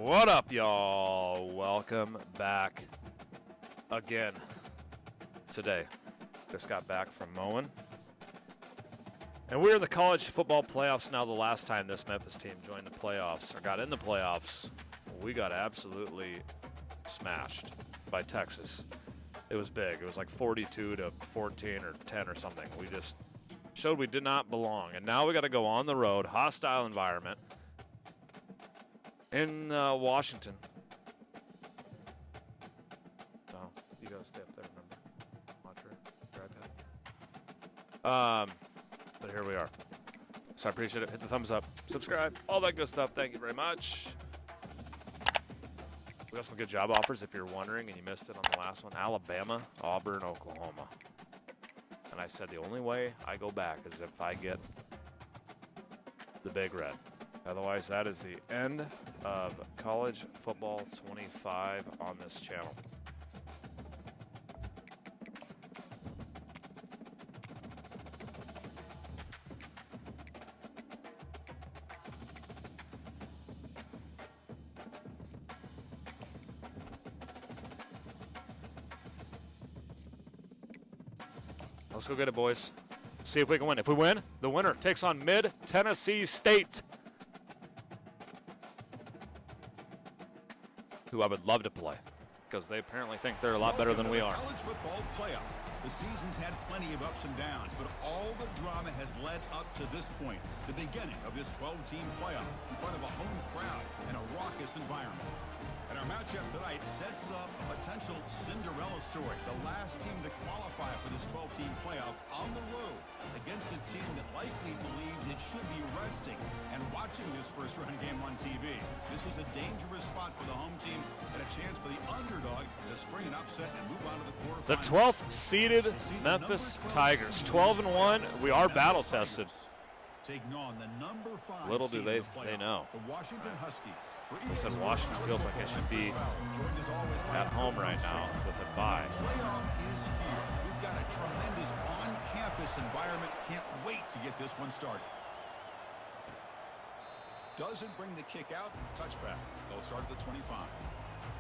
What up, y'all? Welcome back again today. Just got back from mowing. And we're in the college football playoffs now. The last time this Memphis team joined the playoffs or got in the playoffs, we got absolutely smashed by Texas. It was big. It was like 42-14 or 10 or something. We just showed we did not belong. And now we got to go on the road, hostile environment, in Washington. So you gotta stay up there, remember? Macho, your iPad. But here we are. So I appreciate it. Hit the thumbs up, subscribe, all that good stuff. Thank you very much. We got some good job offers if you're wondering and you missed it on the last one. Alabama, Auburn, Oklahoma. And I said the only way I go back is if I get the Big Red. Otherwise, that is the end of College Football 25 on this channel. Let's go get it, boys. See if we can win. If we win, the winner takes on Mid-Tennessee State, who I would love to play, because they apparently think they're a lot better than we are. College football playoff. The season's had plenty of ups and downs, but all the drama has led up to this point, the beginning of this 12-team playoff in front of a home crowd and a raucous environment. And our matchup tonight sets up a potential Cinderella story. The last team to qualify for this 12-team playoff on the road against a team that likely believes it should be resting and watching this first-round game on TV. This is a dangerous spot for the home team and a chance for the underdog to spring an upset and move on to the quarterfinals. The 12th-seeded Memphis Tigers, 12-1. We are battle-tested. Taking on the number 5 Little do they know. The Washington Huskies. I said Washington feels like it should be at home right now with a bye. The playoff is here. We've got a tremendous on-campus environment. Can't wait to get this one started. Doesn't bring the kick out. Touchback. They'll start at the 25.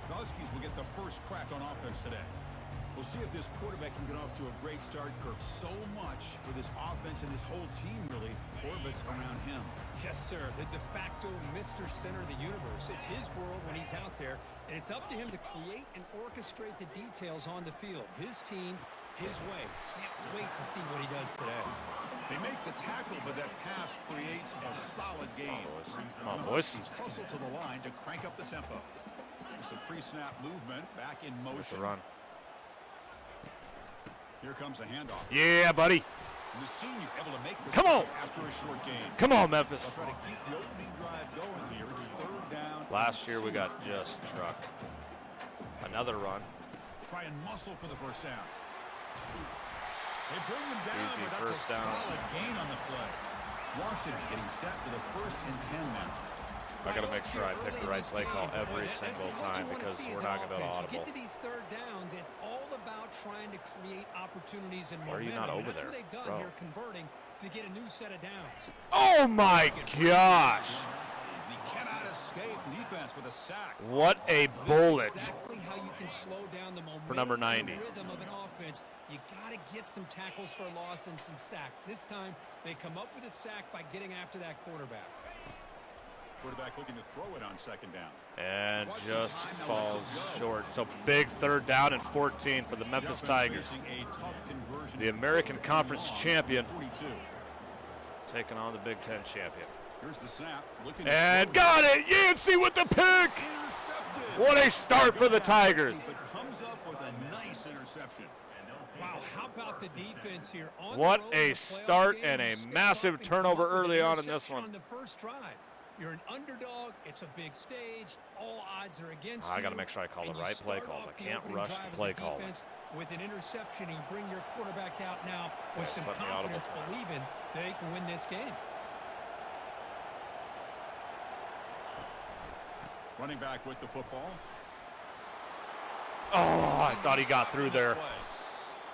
The Huskies will get the first crack on offense today. We'll see if this quarterback can get off to a great start. Curve so much for this offense, and this whole team really orbits around him. Yes, sir. The de facto Mr. Center of the universe. It's his world when he's out there, and it's up to him to create and orchestrate the details on the field. His team, his way. Can't wait to see what he does today. They make the tackle, but that pass creates a solid gain. Come on, boys. He's hustled to the line to crank up the tempo. Some pre-snap movement, back in motion. It's a run. Here comes a handoff. Yeah, buddy. The senior able to make the Come on. after a short game. Come on, Memphis. They'll try to keep the opening drive going here. It's third down. Last year we got just trucked. Another run. Try and muscle for the first down. They bring them down, Easy but that's first a down. solid gain on the play. Washington getting set with a 1st and 10 now. I got to make sure I pick the right play call every single time because we're not going to be able to audible. Get to these third downs, it's all about trying to create opportunities and Why are momentum. you not over That's there, what they've done bro? here, converting to get a new set of downs. Oh, my gosh. He cannot escape defense with a sack. What a bullet. Exactly how you can slow down the momentum For number 90. and rhythm of an offense. You got to get some tackles for loss and some sacks. This time, they come up with a sack by getting after that quarterback. Quarterback looking to throw it on 2nd down. And just falls short. So big 3rd down and 14 for the Memphis Tigers. The American Conference champion taking on the Big Ten champion. Here's the snap. And got it! Yancey with the pick! What a start for the Tigers. Comes up with a nice interception. Wow, how about the defense here? What a start and a massive turnover early on in this one. On the first drive. You're an underdog. It's a big stage. All odds are against you. I got to make sure I call the right play calls. I can't rush the play call. With an interception, you bring your quarterback out now with some confidence, believing they can win this game. Running back with the football. Oh, I thought he got through there.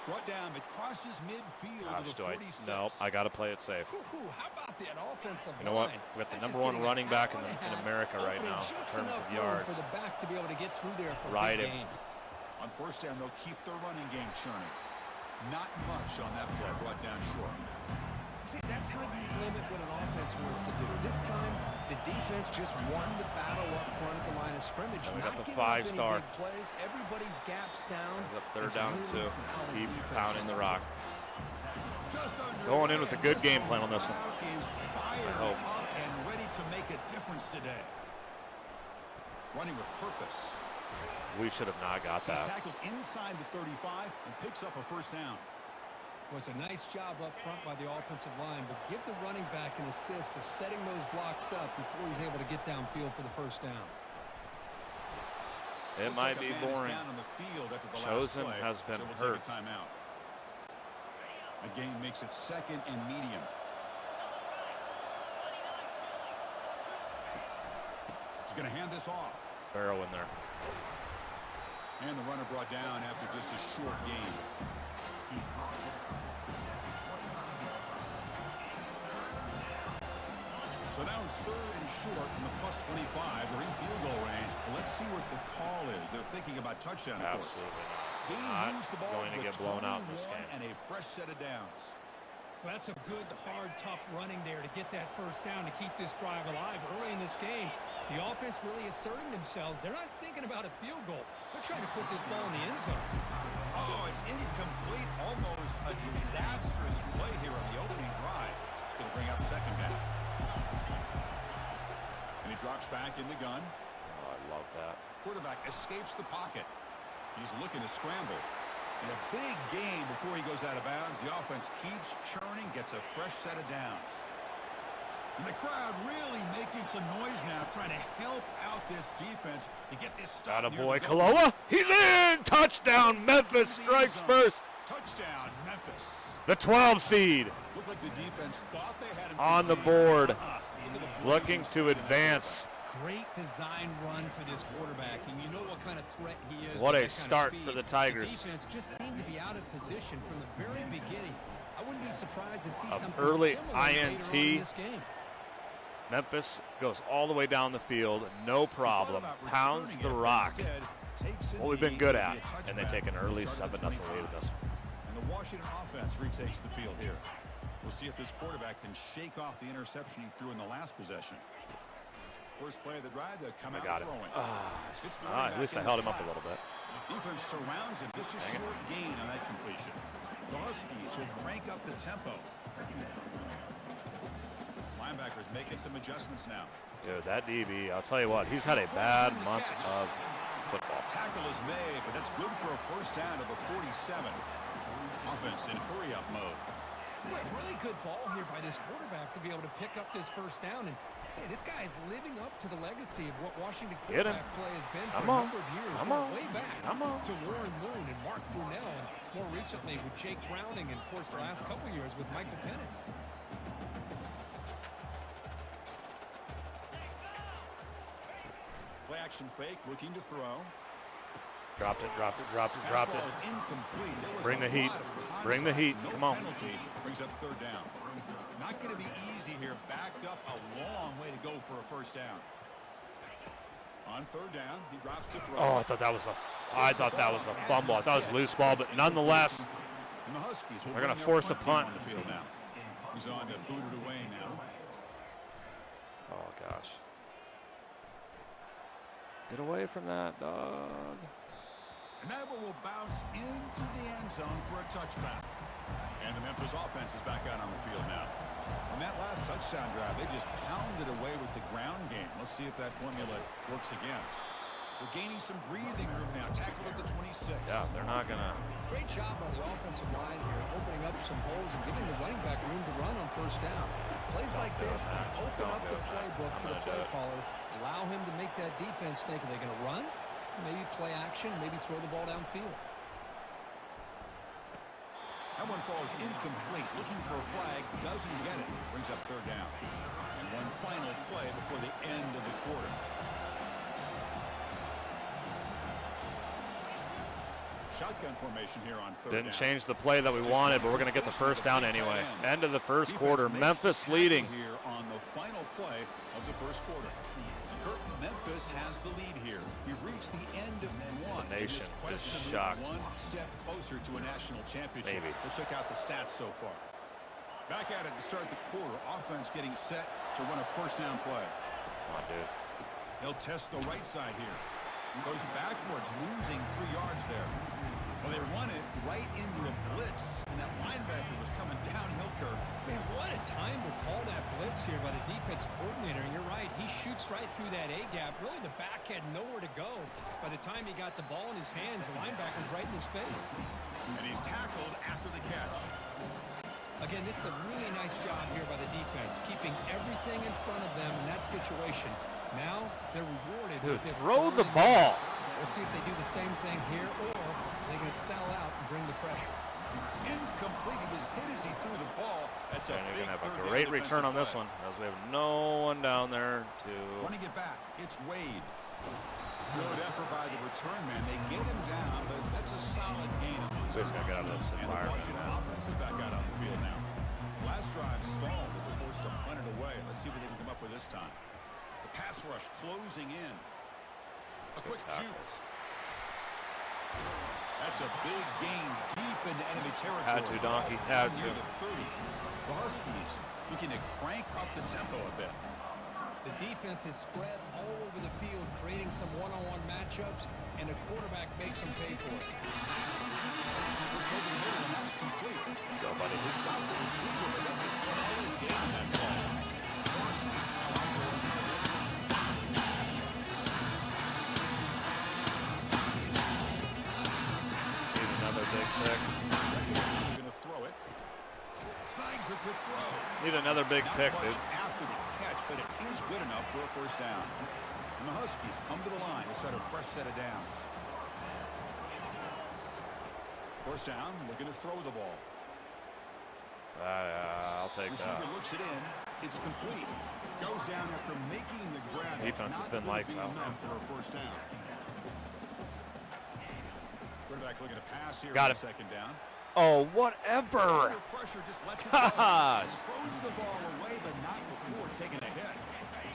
Brought down, it crosses midfield Gosh, to the 46. Nope, I got to play it safe. How about that offensive You know what? line? We got the That's number just one getting running a back half in on a half, America right opening now in just terms enough of room yards. for the back to be able to get through there for a Ride big him. gain. On first down, they'll keep their running game churning. Not much on that play, brought down short. See, that's how you limit what an offense wants to do. This time, the defense just won the battle up front at the line of scrimmage. And we got Not the giving up any 5-star. big plays. Everybody's gap sound. He's up third It's down really and 2. solid Keep defense. pounding the rock. Just under Going in with a good game plan on this one. Is fired hope. up and ready to make a difference today. Running with purpose. We should have not got He's that. tackled inside the 35 and picks up a first down. Was a nice job up front by the offensive line, but give the running back an assist for setting those blocks up before he's able to get downfield for the first down. It Looks might like a be man is boring. down on the field after the Chosen last play, has been so we'll hurt. take a timeout. A gain makes it second and medium. He's going to hand this off. Barrow in there. And the runner brought down after just a short gain. So now it's third and short from the plus 25. They're in field goal range. Well, let's see what the call is. They're thinking about touchdown, of course. Absolutely Gain not. moves the ball Going to the get blown out in this 21 game. and a fresh set of downs. Well, that's a good, hard, tough running there to get that first down to keep this drive alive. Early in this game, the offense really asserting themselves. They're not thinking about a field goal. They're trying to put this ball in the end zone. Oh, it's incomplete. Almost a disastrous play here on the opening drive. It's going to bring up second down. And he drops back in the gun. Oh, I love that. Quarterback escapes the pocket. He's looking to scramble. In a big game before he goes out of bounds, the offense keeps churning, gets a fresh set of downs. And the crowd really making some noise now, trying to help out this defense to get this stop. Got a boy, Kaloa. He's in! Touchdown, Memphis strikes first. Touchdown, Memphis. The 12 seed Looked like the defense thought they had him on the contained. board, Look at the looking blazing to speed. advance. Great design run for this quarterback, and you know what kind of threat he is. What with a that kind of start speed. for the Tigers. The defense just seemed to be out of position from the very beginning. I wouldn't be surprised to see An something early similar later on INT. in this game. Memphis goes all the way down the field, no Thought problem. about Pounds returning the it, but rock. instead takes a What we've been knee, good it'll at, be a and they touchback. take an early Start at 7-0 the lead in 25. this one. And the Washington offense retakes the field here. We'll see if this quarterback can shake off the interception he threw in the last possession. First play of the drive, they come I out got it. throwing. It's the At running least I back in held the him up a flat. little bit. Defense surrounds him. Just a short gain on that completion. The Huskies will crank up the tempo. Linebackers making some adjustments now. Dude, that DB, I'll tell you what, he's had a bad month of football. Tackle is made, but that's good for a first down to the 47. Offense in hurry-up mode. Really good ball here by this quarterback to be able to pick up this first down. And hey, this guy is living up to the legacy of what Washington Get him. quarterback play has been Come for a on. number of years. Come going on. way back Come on. to Warren Moon and Mark Brunell, and more recently with Jake Browning, and of course the last couple years with Michael Penix. Play action fake, looking to throw. Dropped it, dropped it, dropped it, Pass dropped ball it. is incomplete. There was Bring a the heat. lot of Bring the heat. contact. Come No on. penalty. Brings up third down. Not going to be easy here. Backed up a long way to go for a first down. On third down, he drops to throw. Oh, I thought that was a fumble. I thought it was a loose ball, but nonetheless, And the Huskies will they're gonna bring their force a team punt. on the field now. He's on to boot it away now. oh gosh. Get away from that, dog. And that one will bounce into the end zone for a touchback. And the Memphis offense is back out on the field now. On that last touchdown drive, they just pounded away with the ground game. Let's see if that formula works again. We're gaining some breathing room now. Tackle at the 26. Yeah, they're not gonna. Great job by the offensive line here, opening up some holes and giving the running back room to run on first down. Plays like this can open up the playbook for the play caller, allow him to make that defense think, are they going to run? Maybe play action, maybe throw the ball downfield. That one falls incomplete. Looking for a flag. Doesn't get it. Brings up third down. And one final play before the end of the quarter. Shotgun formation here on third Didn't down. change the play that we wanted, but we're going to get the first down anyway. End of the first quarter. Memphis leading. Here on the final play of the first quarter. Memphis has the lead here. We've reached the end of one. The nation is shocked. One step closer to a national championship. Maybe. Let's check out the stats so far. Back at it to start the quarter. Offense getting set to run a first down play. Come on, dude. He'll test the right side here. Goes backwards, losing 3 yards there. Well, they run it right into a blitz, and that linebacker was coming downhill curve. Man, what a time to call that blitz here by the defensive coordinator. And you're right, he shoots right through that A-gap. Really, the back had nowhere to go. By the time he got the ball in his hands, the linebacker's right in his face. And he's tackled after the catch. Again, this is a really nice job here by the defense, keeping everything in front of them in that situation. Now, they're rewarded Dude, with this throw the third and ball. We'll see if they do the same thing here, or they're going to sell out and bring the pressure. Incomplete. He was hit as he threw the ball. That's a And you're big going to have third a down great return on defensive this play. one, as we have no one down there to... Running it back. It's Wade. Good effort by the return man. They get him down, but that's a solid gain. So he's going to get out of this And the environment Washington now. offense is back out on the field now. Last drive stalled. They were forced to punt it away. Let's see what they can come up with this time. The pass rush closing in. A quick juke. That's a big gain deep into enemy territory. Had to, Donkey. Had to. Near the 30. The Huskies looking to crank up the tempo a bit. The defense is spread all over the field, creating some one-on-one matchups, and the quarterback makes them pay for it. Looks over the middle, and that's complete. Let's go, buddy. They stopped the receiver, but that's a solid gain on that ball. Washington now on board. Need another big pick. Second down, they're going to throw it. Snags a good throw. Need another big Not pick, much dude. after the catch, but it is good enough for a first down. And the Huskies come to the line to start a fresh set of downs. First down, looking to throw the ball. I'll take that. Receiver looks it in. It's complete. Goes down after making the grab. Defense has been lights out. For a first down. Quarterback looking to pass here. Got on it. Second down. Oh, whatever. Under pressure just lets it go. Gosh. Throws the ball away, but not before taking a hit.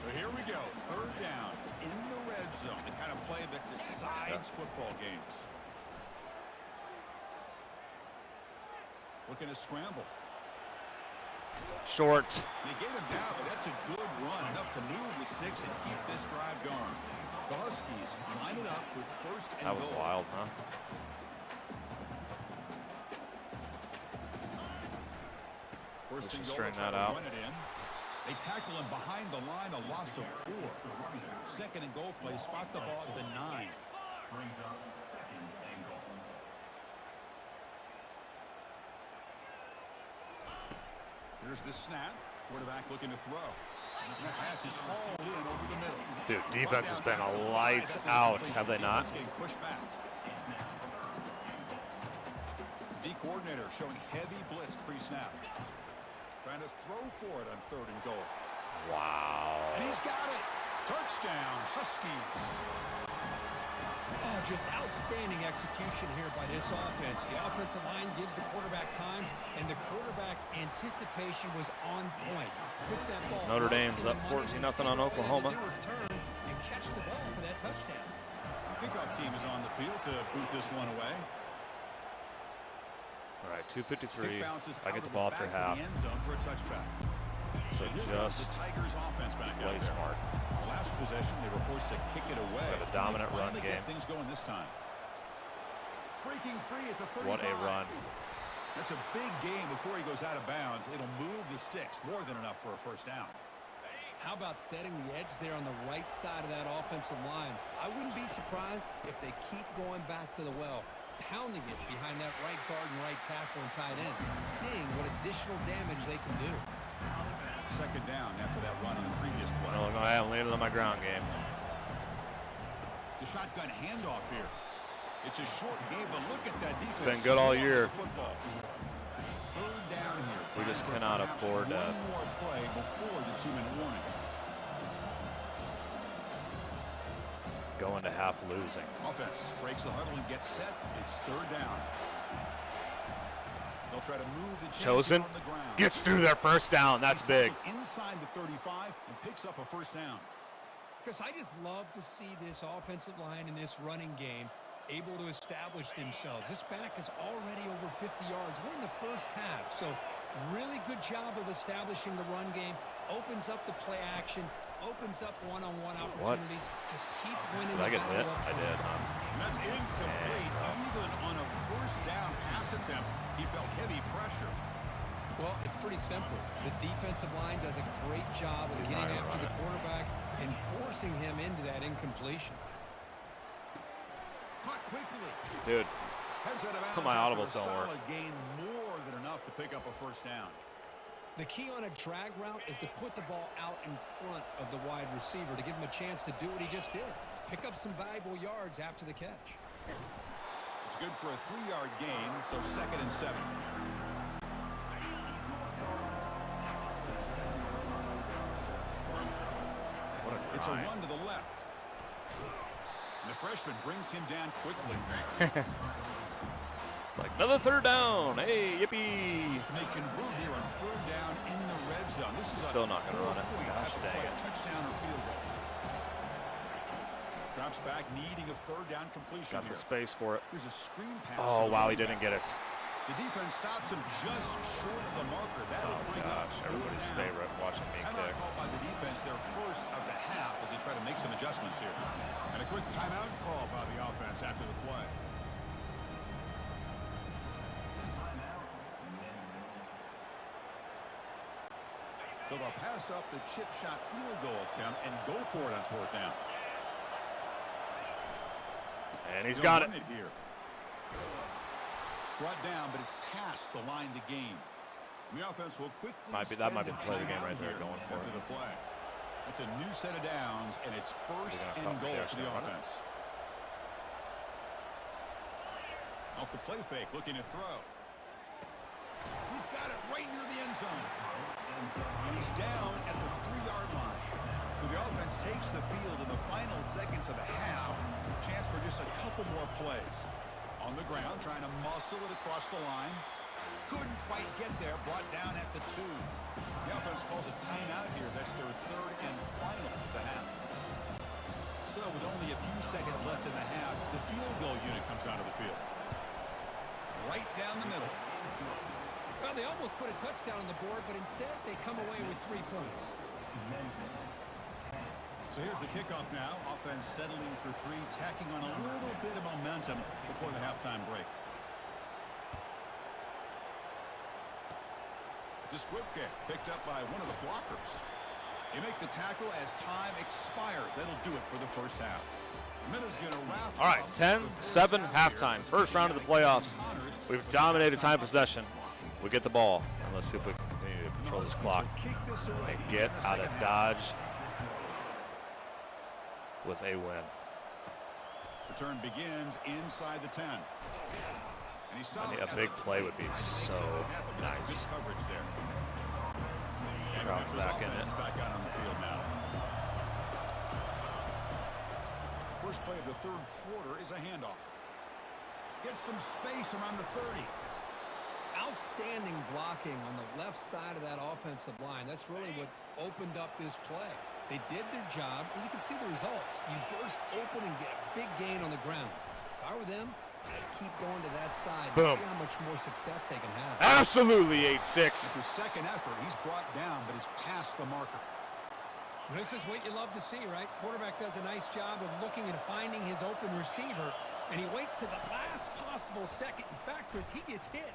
So here we go. Third down in the red zone. The kind of play that decides football games. Looking to scramble. Short. They get him down, but that's a good run. Enough to move the sticks and keep this drive going. The Huskies line it up with first and That was goal. wild, huh? First and Just goal. string Try that to out. run it in. They tackle him behind the line, a loss of 4. Second and goal play. Spot the ball at the 9. Here's the snap. Quarterback looking to throw. And that pass is hauled in over the middle. Dude, defense has been a lights out, have they not? Getting pushed back. D coordinator showing heavy blitz pre-snap. Trying to throw for it on third and goal. Wow. And he's got it. Touchdown, Huskies. Oh, just outstanding execution here by this offense. The offensive line gives the quarterback time, and the quarterback's anticipation was on point. Puts that ball Notre right Dame's in the up money. 14-0 on All he had to Oklahoma. do was turn and catch the ball for that touchdown. Kickoff team is on the field to boot this one away. All right, Kick 2:53. bounces I out get the of ball after back to half. the end zone for a touchback. So Here comes the just Tigers offense back play out there. smart. Last possession, they were forced to kick it away. Have a dominant They run finally game. Get things going this time. Breaking free at the 35. What a run. That's a big gain before he goes out of bounds. It'll move the sticks more than enough for a first down. How about setting the edge there on the right side of that offensive line? I wouldn't be surprised if they keep going back to the well, pounding it behind that right guard and right tackle and tight end, seeing what additional damage they can do. Second down after that run on the previous play. I'm going to have leaning on my ground game. The shotgun handoff here. It's a short game, but look at that defense. been good all year. Football. Third down here. We Time just for cannot perhaps afford one more play before the 2-minute warning. Go go into half losing. Offense breaks the huddle and gets set. It's third down. They'll try to move the Chosen on the ground. gets through their first down. That's big. Inside the 35 and picks up a first down. Because I just love to see this offensive line in this running game able to establish themselves. This back is already over 50 yards. We're in the first half, so really good job of establishing the run game. Opens up the play action, opens up one-on-one opportunities. Just keep winning. Did I get hit? I did. And that's incomplete. Even on a first down pass attempt, he felt heavy pressure. Well, it's pretty simple. The defensive line does a great job of getting after the quarterback and forcing him into that incompletion. Caught quickly. Dude, my audibles don't work. Solid gain, more than enough to pick up a first down. The key on a drag route is to put the ball out in front of the wide receiver to give him a chance to do what he just did. Pick up some valuable yards after the catch. It's good for a 3-yard gain, so 2nd and 7. It's a run to the left. And the freshman brings him down quickly. Like another third down. Hey, yippee. They convert here on third down in the red zone. This is still not going to run it. Gosh dang it. Touchdown or field goal. Drops back, needing a third down completion. Got the space for it. There's a screen pass. Oh, wow, he didn't get it. The defense stops him just short of the marker. That'll bring up everybody's favorite watching me kick. Called by the defense, their first of the half as they try to make some adjustments here. And a quick timeout call by the offense after the play. So they'll pass up the chip shot field goal attempt and go for it on fourth down. And he's got it. Here. Brought down, but it's past the line to gain. The offense will quickly. That might be the play of the game right there, going for after the play. It's a new set of downs, and it's first and goal for the offense. Off the play fake, looking to throw. He's got it right near the end zone. And he's down at the 3-yard line. So the offense takes the field in the final seconds of the half. Chance for just a couple more plays. On the ground, trying to muscle it across the line. Couldn't quite get there, brought down at the 2. The offense calls a timeout here. That's their third and final of the half. So with only a few seconds left in the half, the field goal unit comes out of the field. Right down the middle. Well, they almost put a touchdown on the board, but instead they come away with 3 points. So here's the kickoff now. Offense settling for 3, tacking on a little bit of momentum before the halftime break. It's a squib kick picked up by one of the blockers. They make the tackle as time expires. That'll do it for the first half. Minutes gonna wrap. All right, 10-7 halftime. First round of the playoffs. We've dominated time possession. We get the ball, and let's see if we can continue to control this clock and get out of Dodge with a win. Return begins inside the 10. And a big play would be so nice. Drops back in it. Back out on the field now. First play of the third quarter is a handoff. Gets some space around the 30. Outstanding blocking on the left side of that offensive line. That's really what opened up this play. They did their job, and you can see the results. You burst open and get a big gain on the ground. If I were them, I'd keep going to that side to see how much more success they can have. Absolutely 8-6. His second effort, he's brought down, but he's past the marker. This is what you love to see, right? Quarterback does a nice job of looking and finding his open receiver, and he waits to the last possible second. In fact, Chris, he gets hit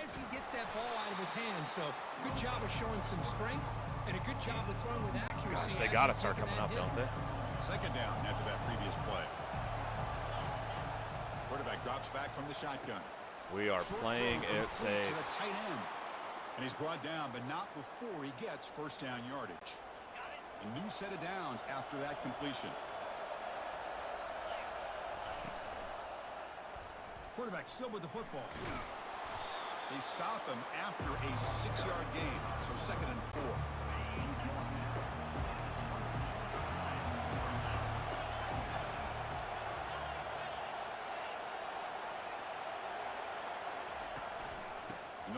as he gets that ball out of his hands. So good job of showing some strength and a good job of throwing with accuracy. Gosh, they got to start coming up, don't they? Second down after that previous play. Quarterback drops back from the shotgun. We are playing it safe. To the tight end. And he's brought down, but not before he gets first down yardage. A new set of downs after that completion. Quarterback still with the football. They stop him after a 6-yard gain, so 2nd and 4.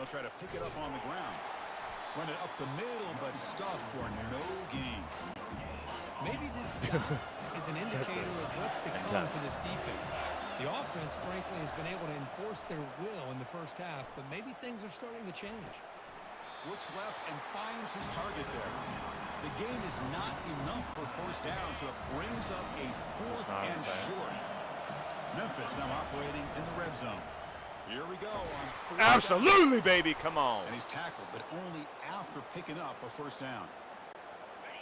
They'll try to pick it up on the ground. Run it up the middle, but stuff for no gain. Maybe this stop is an indicator of what's to come for this defense. The offense, frankly, has been able to enforce their will in the first half, but maybe things are starting to change. Looks left and finds his target there. The gain is not enough for first down, so it brings up a 4th and short. Memphis now operating in the red zone. Here we go on 4th Absolutely, baby. Come on. And he's tackled, but only after picking up a first down.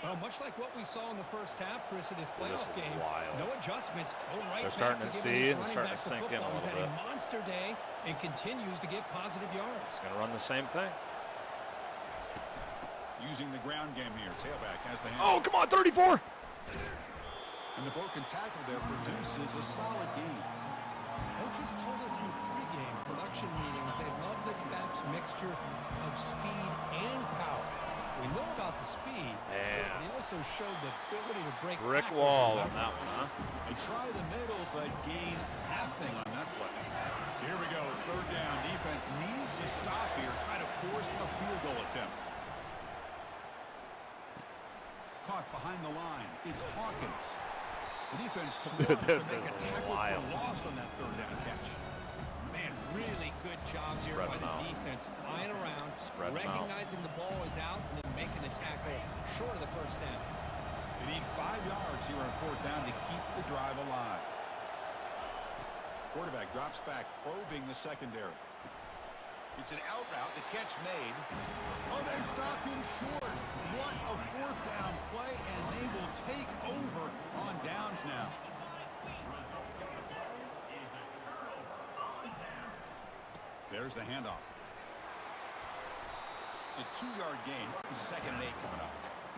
Well, much like what we saw in the first half, Chris, of this playoff This is game, wild. no adjustments. Go right They're back starting to to giving see, his and running starting back to the sink in a football. He's little had bit. a monster day and continues to get positive yards. He's going to run the same thing. Using the ground game here. Tailback has the hand. Oh, come on, 34. And the broken tackle there produces a solid gain. Coaches told us in the pregame production meetings they love this back's mixture of speed and power. We know about the speed, but he also showed the ability to break Brick tackles. wall on that one, huh? They try the middle, but gain nothing on that play. So here we go, 3rd down. Defense needs a stop here, try to force a field goal attempt. Caught behind the line. It's Hawkins. The defense swarms to make a tackle for loss on that 3rd down catch. Man, really good job here by the defense, flying around, recognizing the ball is out, and then making the tackle short of the first down. They need 5 yards here on 4th down to keep the drive alive. Quarterback drops back, probing the secondary. It's an out route, the catch made. Oh, they've stopped him short. What a 4th down play, and they will take over on downs now. There's the handoff. It's a 2-yard gain. 2nd and 8 coming up.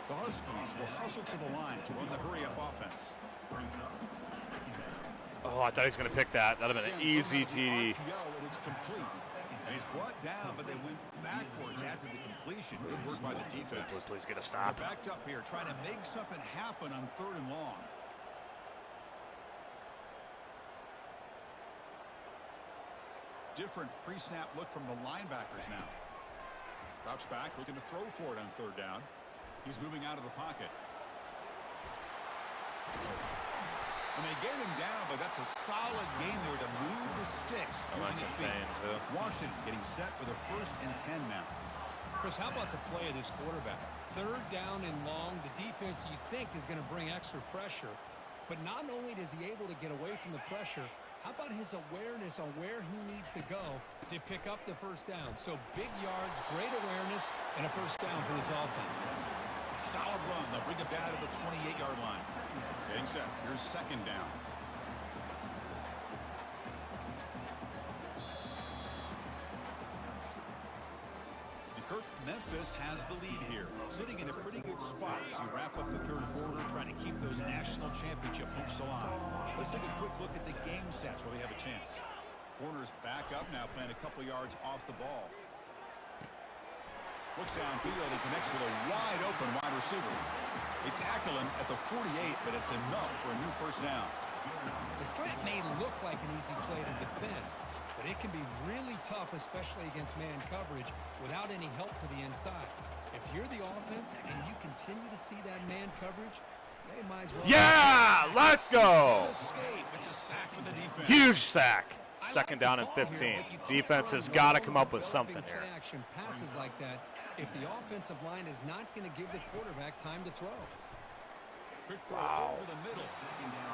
The Huskies will hustle to the line to run the hurry-up offense. Oh, I thought he was going to pick that. That would have been an easy TD. It is complete. And he's brought down, but they went backwards after the completion. Good work by the defense. Please get a stop. They're backed up here, trying to make something happen on 3rd and long. Different pre-snap look from the linebackers now. Drops back, looking to throw for it on 3rd down. He's moving out of the pocket. And they get him down, but that's a solid game there to move the sticks using his feet. Washington getting set with a 1st and 10 now. Chris, how about the play of this quarterback? 3rd down and long, the defense you think is going to bring extra pressure. But not only is he able to get away from the pressure, how about his awareness on where he needs to go to pick up the first down? So big yards, great awareness, and a first down for this offense. Solid run. They'll bring it down to the 28-yard line. Getting set. Here's 2nd down. Memphis has the lead here, sitting in a pretty good spot as you wrap up the 3rd quarter, trying to keep those national championship hopes alive. Let's take a quick look at the game sets where we have a chance. Corner's back up now, playing a couple yards off the ball. Looks downfield and connects with a wide open wide receiver. They tackle him at the 48, but it's enough for a new first down. The slant may look like an easy play to defend, but it can be really tough, especially against man coverage, without any help to the inside. If you're the offense and you continue to see that man coverage, they might as well. Yeah, let's go. Escape. It's a sack for the defense. Huge sack. 2nd down and 15. Defense has got to come up with something here. Action passes like that if the offensive line is not going to give the quarterback time to throw. Quick throw over the middle.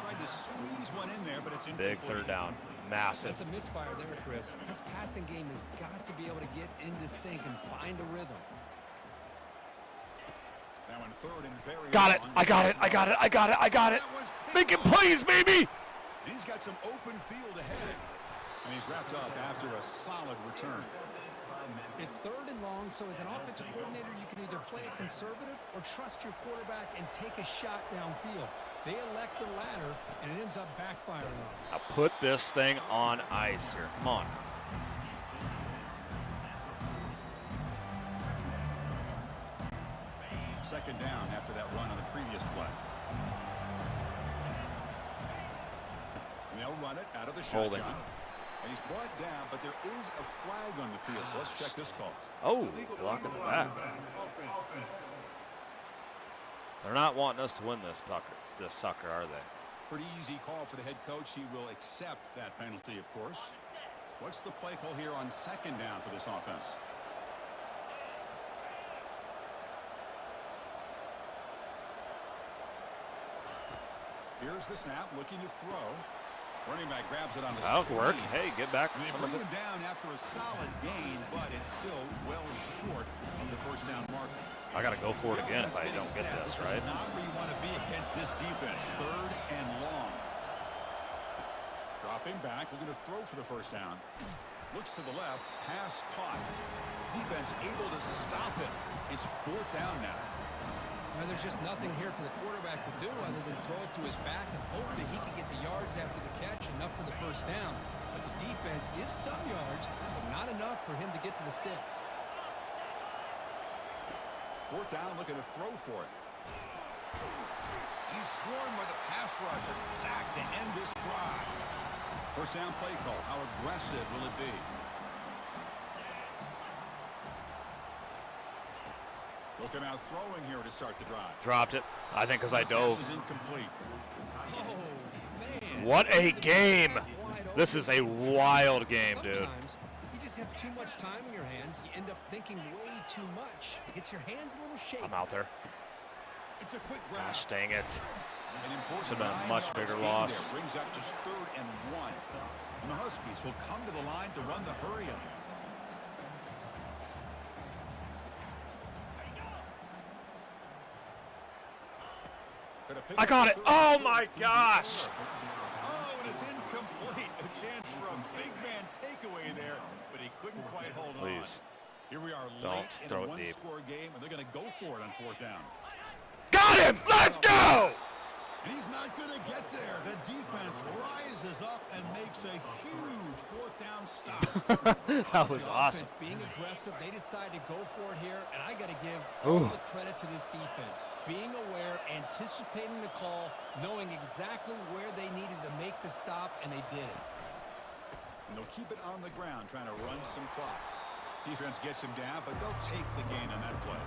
Tried to squeeze one in there, but it's incomplete. Big 3rd down. Massive. That's a misfire there, Chris. This passing game has got to be able to get into sync and find a rhythm. Now in 3rd and very got it. I got it. I got it. I got it. I got it. Making plays, baby. He's got some open field ahead. And he's wrapped up after a solid return. It's 3rd and long, so as an offensive coordinator, you can either play it conservative or trust your quarterback and take a shot downfield. They elect the latter, and it ends up backfiring on them. Now put this thing on ice here. Come on. Second down after that run on the previous play. And they'll run it out of the shotgun. Holding. And he's brought down, but there is a flag on the field, so let's check this call. Oh, blocking the back. They're not wanting us to win this sucker, are they? Pretty easy call for the head coach. He will accept that penalty, of course. What's the play call here on second down for this offense? Here's the snap, looking to throw. Running back grabs it on the That'll screen. work. Hey, get back They some bring of it. him down after a solid gain, but it's still well short of the first down marker. I got to go for it again if I don't get this, right? This is not where you want to be against this defense. Third and long. Dropping back, looking to throw for the first down. Looks to the left, pass caught. Defense able to stop it. It's fourth down now. Now, there's just nothing here for the quarterback to do other than throw it to his back and hope that he can get the yards after the catch, enough for the first down. But the defense gives some yards, but not enough for him to get to the sticks. Fourth down, looking to throw for it. He's swarmed by the pass rush, a sack to end this drive. First down play call. How aggressive will it be? Looking out throwing here to start the drive. Dropped it. I think because I dove. Pass is incomplete. Oh, man. What a game. This is a wild game, dude. Sometimes you just have too much time in your hands. You end up thinking way too much. It gets your hands a little shaky. I'm out there. It's a quick grab. Gosh dang it. Should have been a much bigger loss. Brings up just 3rd and 1. And the Huskies will come to the line to run the hurry on. I got it. Oh my gosh. Oh, and it's incomplete. A chance for a big man takeaway there, but he couldn't quite hold on. Please. Here we are Don't late in throw a it deep. one-score game, and they're going to go for it on fourth down. Got him. Let's go. And he's not going to get there. The defense rises up and makes a huge fourth down stop. That was awesome. Being aggressive, they decide to go for it here, and I got to give all the credit to this defense. Being aware, anticipating the call, knowing exactly where they needed to make the stop, and they did it. And they'll keep it on the ground, trying to run some clock. Defense gets him down, but they'll take the gain on that play.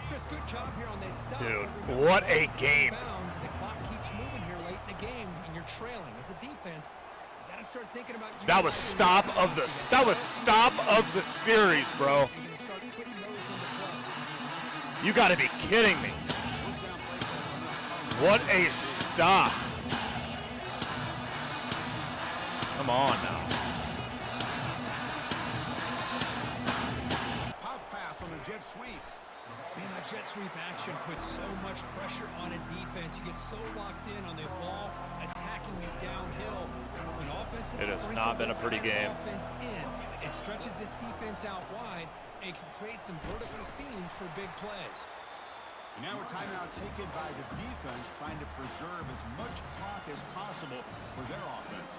Chris, good job here on this stop. Dude, what a game. Bounds, and the clock keeps moving here late in the game, and you're trailing. As a defense, you got to start thinking about That was stop of the series, bro. You got to be kidding me. What a stop. Come on now. Pop pass on the jet sweep. Man, that jet sweep action puts so much pressure on a defense. You get so locked in on the ball attacking you downhill. But when offenses It has not been a pretty game. Offense in, it stretches this defense out wide and can create some vertical seams for big plays. And now a timeout taken by the defense, trying to preserve as much clock as possible for their offense.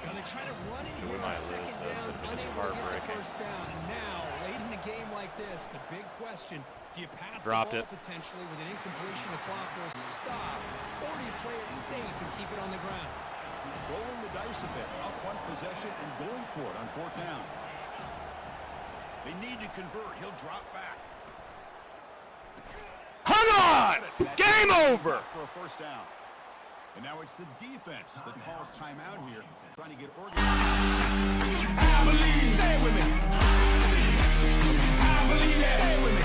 Now they try to run it We here might on lose second this. down, It'd be just unable to get the heartbreaking. first down. And now, late in a game like this, the big question, do you pass Dropped the ball it. potentially with an incompletion, the clock will stop, or do you play it safe and keep it on the ground? Rolling the dice a bit, up one possession and going for it on fourth down. They need to convert. He'll drop back. Hung on! Game over! For a first down. And now it's the defense that calls timeout here, trying to get organized. I believe, say it with me. I believe that, say it with me.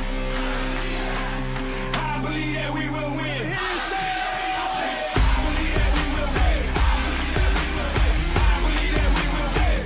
I believe that we will win. Hear me say it. I believe that we will say it. I believe that we will say it.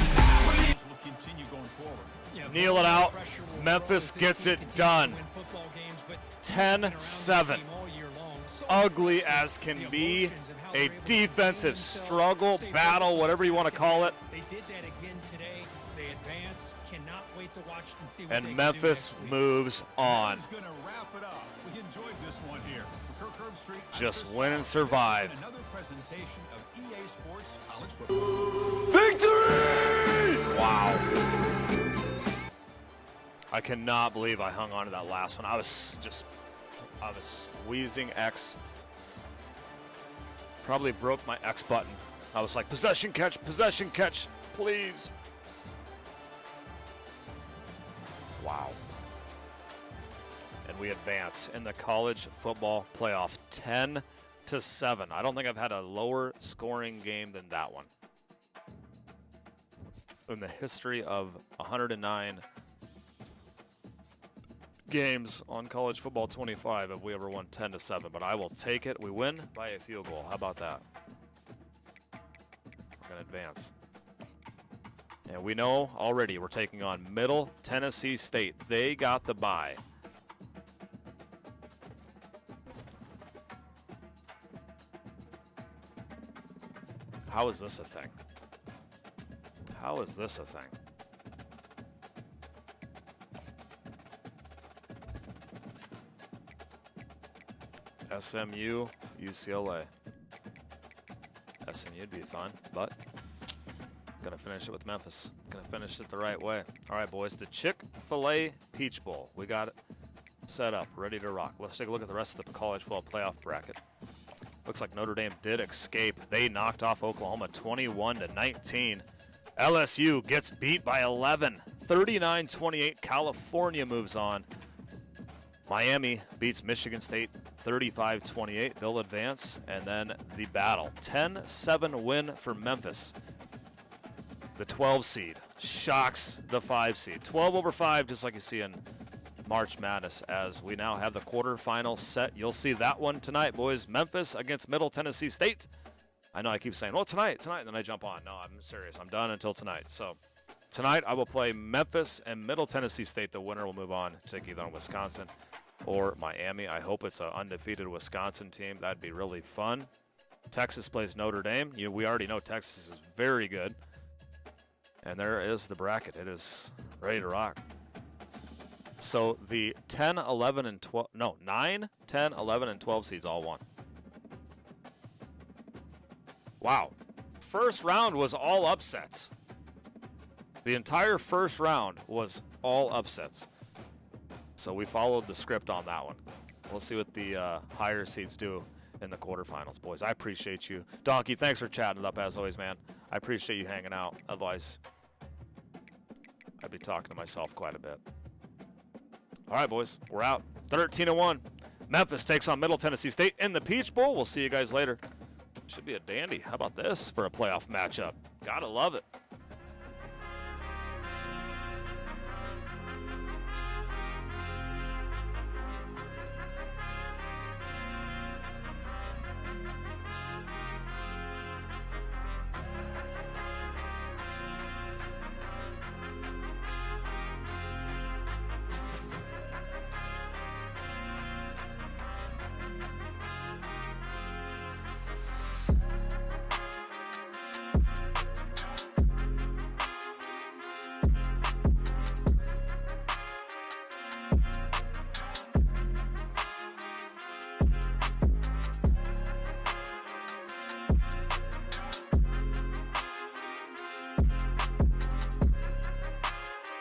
I believe Will continue going forward. Yeah, Kneel it out. pressure will Memphis grow as this gets team it continues done. to win football games, but 10-7. all year long. So Ugly as can be. A defensive struggle, battle, whatever you want to call it. They did that again today. They advance. Cannot wait to watch and see what they And can Memphis do next week. moves on. He's going to wrap it up. We enjoyed this one here. For Kirk Herbstreit, I'm Just Chris win and Fowler. survive. Another presentation of EA Sports College Football. Victory! Wow. I cannot believe I hung on to that last one. I was squeezing X. Probably broke my X button I was like, possession catch, please. Wow. And we advance in the college football playoff 10-7. I don't think I've had a lower scoring game than that one. In the history of 109 games on college football 25, have we ever won 10-7? But I will take it. We win by a field goal. How about that? We're going to advance. And we know already we're taking on Middle Tennessee State. They got the bye. How is this a thing? How is this a thing? SMU, UCLA. SMU would be fun, but gonna finish it with Memphis. Gonna finish it the right way. All right, boys, the Chick-fil-A Peach Bowl. We got it set up, ready to rock. Let's take a look at the rest of the college football playoff bracket. Looks like Notre Dame did escape. They knocked off Oklahoma 21-19. LSU gets beat by 11, 39-28. California moves on. Miami beats Michigan State 35-28. They'll advance. And then the battle, 10-7 win for Memphis. The 12 seed shocks the 5 seed. 12 over 5, just like you see in March Madness, as we now have the quarterfinals set. You'll see that one tonight, boys. Memphis against Middle Tennessee State. I know I keep saying, well, tonight, and then I jump on. No, I'm serious. I'm done until tonight. So tonight I will play Memphis and Middle Tennessee State. The winner will move on to either on Wisconsin or Miami. I hope it's an undefeated Wisconsin team. That'd be really fun. Texas plays Notre Dame. We already know Texas is very good. And there is the bracket. It is ready to rock. So the 10, 11, and 12, no, 9, 10, 11, and 12 seeds all won. Wow. First round was all upsets. The entire first round was all upsets. So we followed the script on that one. We'll see what the higher seeds do in the quarterfinals, boys. I appreciate you. Donkey, thanks for chatting it up as always, man. I appreciate you hanging out. Otherwise, I'd be talking to myself quite a bit. All right, boys, we're out. 13-1. Memphis takes on Middle Tennessee State in the Peach Bowl. We'll see you guys later. Should be a dandy. How about this for a playoff matchup? Gotta love it.